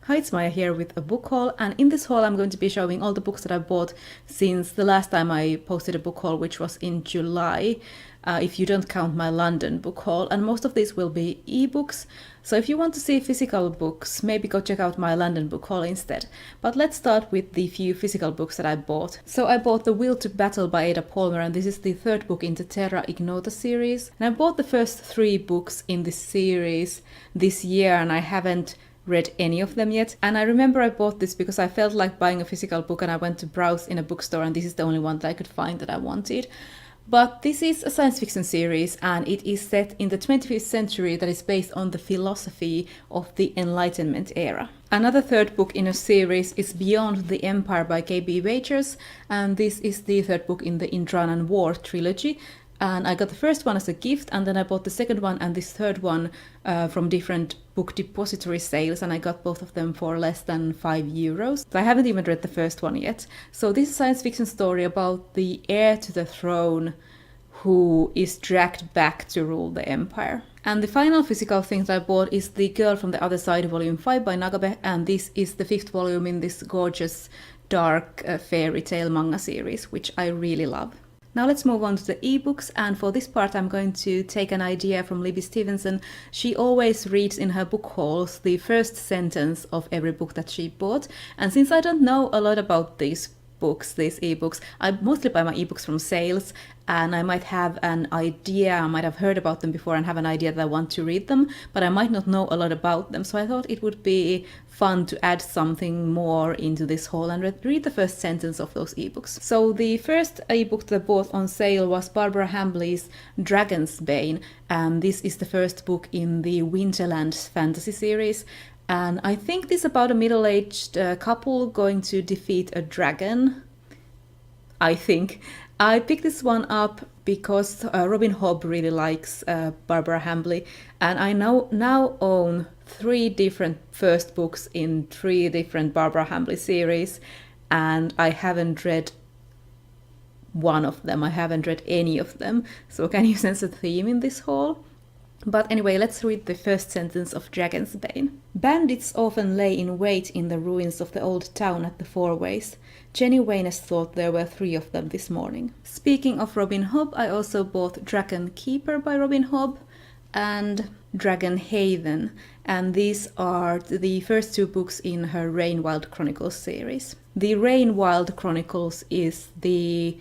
Hi, it's Maija here with a book haul, and in this haul I'm going to be showing all the books that I bought since the last time I posted a book haul, which was in July, if you don't count my London book haul, and most of these will be ebooks. So if you want to see physical books, maybe go check out my London book haul instead. But let's start with the few physical books that I bought. So I bought The Will to Battle by Ada Palmer, and this is the third book in the Terra Ignota series. And I bought the first 3 books in this series this year, and I haven't read any of them yet. And I remember I bought this because I felt like buying a physical book, and I went to browse in a bookstore, and this is the only one that I could find that I wanted. But this is a science fiction series, and it is set in the 25th century that is based on the philosophy of the Enlightenment era. Another third book in a series is Beyond the Empire by K.B. Wagers, and this is the third book in the Indranan War trilogy. And I got the first one as a gift, and then I bought the second one and this third one from different book depository sales, and I got both of them for less than €5. So I haven't even read the first one yet. So this is a science fiction story about the heir to the throne who is dragged back to rule the empire. And the final physical thing that I bought is The Girl from the Other Side, Volume 5 by Nagabe, and this is the 5th volume in this gorgeous dark fairy tale manga series, which I really love. Now let's move on to the ebooks, and for this part I'm going to take an idea from Libby Stevenson. She always reads in her book hauls the first sentence of every book that she bought, and since I don't know a lot about these ebooks, I mostly buy my ebooks from sales, and I might have an idea, I might have heard about them before and have an idea that I want to read them, but I might not know a lot about them. So I thought it would be fun to add something more into this haul and read the first sentence of those ebooks. So the first ebook that I bought on sale was Barbara Hambly's Dragon's Bane, and this is the first book in the Winterland fantasy series. And I think this is about a middle-aged couple going to defeat a dragon. I think. I picked this one up because Robin Hobb really likes Barbara Hambly, and I now own 3 different first books in 3 different Barbara Hambly series, and I haven't read one of them. I haven't read any of them. So can you sense a theme in this haul? But anyway, let's read the first sentence of Dragon's Bane. Bandits often lay in wait in the ruins of the old town at the Four Ways. Jenny Waynes thought there were 3 of them this morning. Speaking of Robin Hobb, I also bought Dragon Keeper by Robin Hobb and Dragon Haven, and these are the first 2 books in her Rainwild Chronicles series. The Rainwild Chronicles is the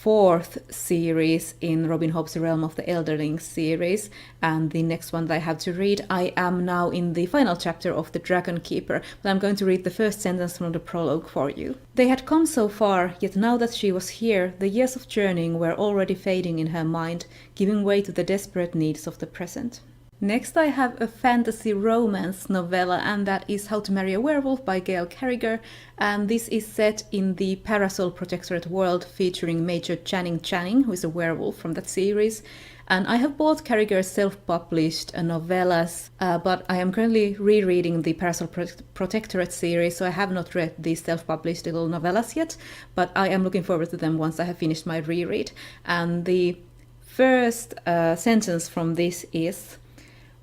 4th series in Robin Hobb's Realm of the Elderlings series, and the next one that I have to read. I am now in the final chapter of The Dragon Keeper, but I'm going to read the first sentence from the prologue for you. They had come so far, yet now that she was here, the years of journeying were already fading in her mind, giving way to the desperate needs of the present. Next I have a fantasy romance novella, and that is How to Marry a Werewolf by Gail Carriger, and this is set in the Parasol Protectorate world featuring Major Channing, who is a werewolf from that series. And I have bought Carriger's self-published novellas, but I am currently rereading the Parasol Protectorate series, so I have not read these self-published little novellas yet, but I am looking forward to them once I have finished my reread. And the first sentence from this is: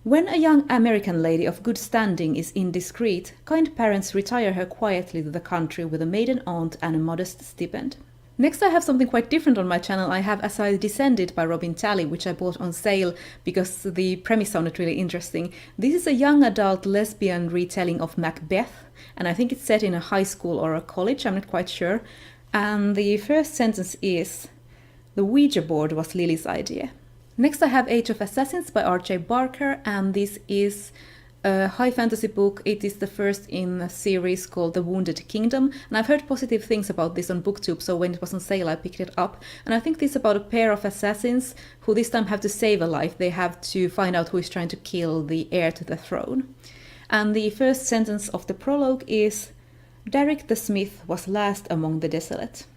when a young American lady of good standing is indiscreet, kind parents retire her quietly to the country with a maiden aunt and a modest stipend. Next I have something quite different on my channel. I have As I Descended by Robin Talley, which I bought on sale because the premise sounded really interesting. This is a young adult lesbian retelling of Macbeth, and I think it's set in a high school or a college, I'm not quite sure. And the first sentence is: the Ouija board was Lily's idea. Next I have Age of Assassins by R.J. Barker, and this is a high fantasy book. It is the first in a series called The Wounded Kingdom, and I've heard positive things about this on BookTube, so when it was on sale I picked it up. And I think this is about a pair of assassins who this time have to save a life. They have to find out who is trying to kill the heir to the throne. And the first sentence of the prologue is: Derek the Smith was last among the desolate.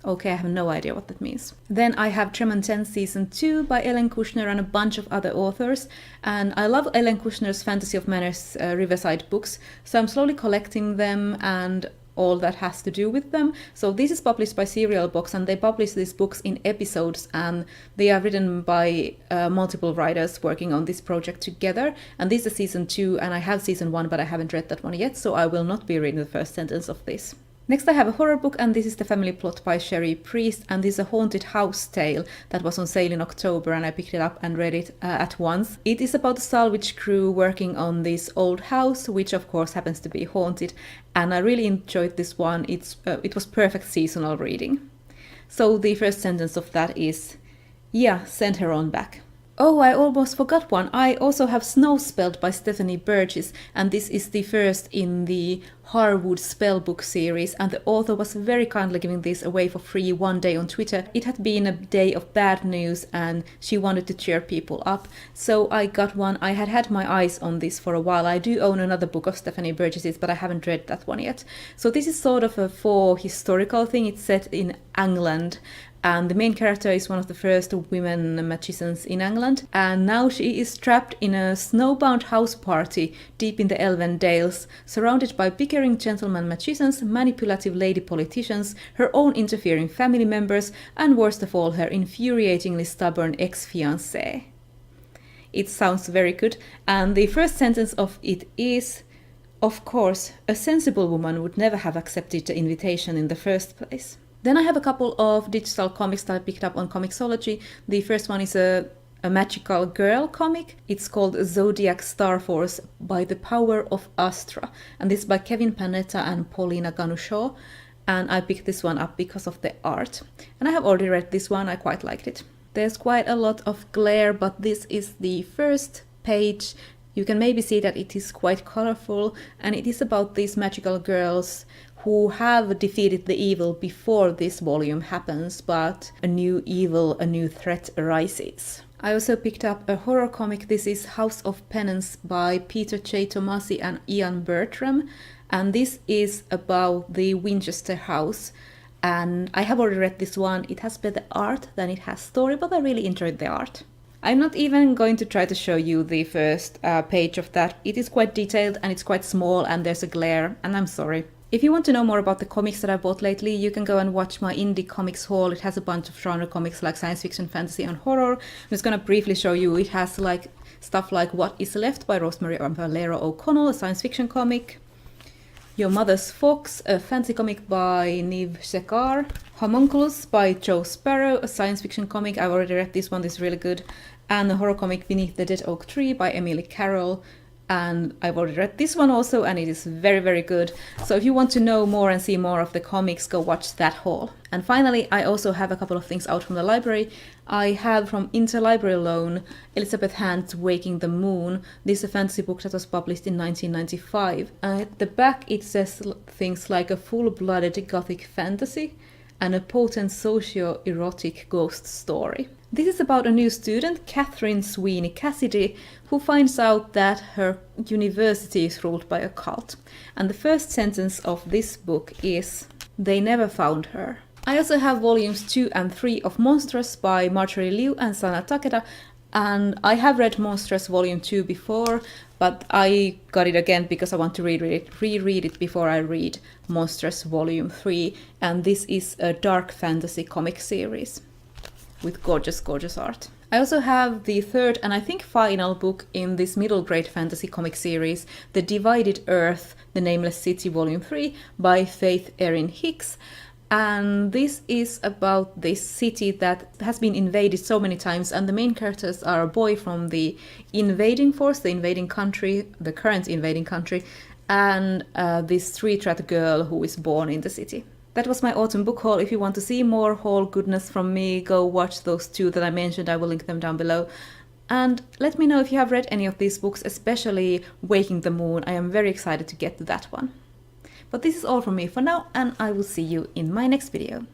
Okay, I have no idea what that means. Then I have Tremontaine Season 2 by Ellen Kushner and a bunch of other authors. And I love Ellen Kushner's Fantasy of Manners Riverside books, so I'm slowly collecting them, and all that has to do with them. So this is published by Serial Books, and they publish these books in episodes, and they are written by multiple writers working on this project together. And this is season 2, and I have season 1, but I haven't read that one yet, so I will not be reading the first sentence of this. Next I have a horror book, and this is The Family Plot by Sherry Priest, and this is a haunted house tale that was on sale in October, and I picked it up and read it at once. It is about the salvage crew working on this old house, which of course happens to be haunted, and I really enjoyed this one. It was perfect seasonal reading. So the first sentence of that is, yeah, send her on back. Oh, I almost forgot one. I also have Snow Spelled by Stephanie Burgess, and this is the first in the Harwood Spellbook series, and the author was very kindly giving this away for free one day on Twitter. It had been a day of bad news and she wanted to cheer people up, so I got one. I had my eyes on this for a while. I do own another book of Stephanie Burgess's, but I haven't read that one yet. So this is sort of a historical thing. It's set in England, and the main character is one of the first women magicians in England, and now she is trapped in a snowbound house party deep in the Elven Dales, surrounded by bickering gentleman magicians, manipulative lady politicians, her own interfering family members, and worst of all, her infuriatingly stubborn ex-fiancé. It sounds very good, and the first sentence of it is, of course, a sensible woman would never have accepted the invitation in the first place. Then I have a couple of digital comics that I picked up on Comixology. The first one is a magical girl comic. It's called Zodiac Star Force by the Power of Astra. And this is by Kevin Panetta and Paulina Ganucheau. And I picked this one up because of the art. And I have already read this one, I quite liked it. There's quite a lot of glare, but this is the first page. You can maybe see that it is quite colorful, and it is about these magical girls who have defeated the evil before this volume happens, but a new evil, a new threat arises. I also picked up a horror comic. This is House of Penance by Peter J. Tomasi and Ian Bertram, and this is about the Winchester house. And I have already read this one. It has better art than it has story, but I really enjoyed the art. I'm not even going to try to show you the first page of that. It is quite detailed and it's quite small and there's a glare, and I'm sorry. If you want to know more about the comics that I bought lately, you can go and watch my indie comics haul. It has a bunch of genre comics like science fiction, fantasy, and horror. I'm just going to briefly show you. It has like stuff like What Is Left by Rosemary Valero O'Connell, a science fiction comic. Your Mother's Fox, a fantasy comic by Niv Shekar. Homunculus by Joe Sparrow, a science fiction comic. I've already read this one, this is really good. And a horror comic, Beneath the Dead Oak Tree by Emily Carroll. And I've already read this one also, and it is very, very good. So if you want to know more and see more of the comics, go watch that haul. And finally, I also have a couple of things out from the library. I have from Interlibrary Loan, Elizabeth Hand's Waking the Moon. This is a fantasy book that was published in 1995. At the back it says things like a full-blooded gothic fantasy and a potent socio-erotic ghost story. This is about a new student, Catherine Sweeney Cassidy, who finds out that her university is ruled by a cult. And the first sentence of this book is, "They never found her." I also have volumes 2 and 3 of Monstrous by Marjorie Liu and Sana Takeda, and I have read Monstrous volume 2 before, but I got it again because I want to reread it before I read Monstrous volume 3, and this is a dark fantasy comic series with gorgeous, gorgeous art. I also have the third and I think final book in this middle grade fantasy comic series, The Divided Earth, The Nameless City Volume 3 by Faith Erin Hicks. And this is about this city that has been invaded so many times, and the main characters are a boy from the invading force, the invading country, the current invading country, and this street rat girl who is born in the city. That was my autumn book haul. If you want to see more haul goodness from me, go watch those 2 that I mentioned. I will link them down below. And let me know if you have read any of these books, especially Waking the Moon. I am very excited to get to that one. But this is all from me for now, and I will see you in my next video.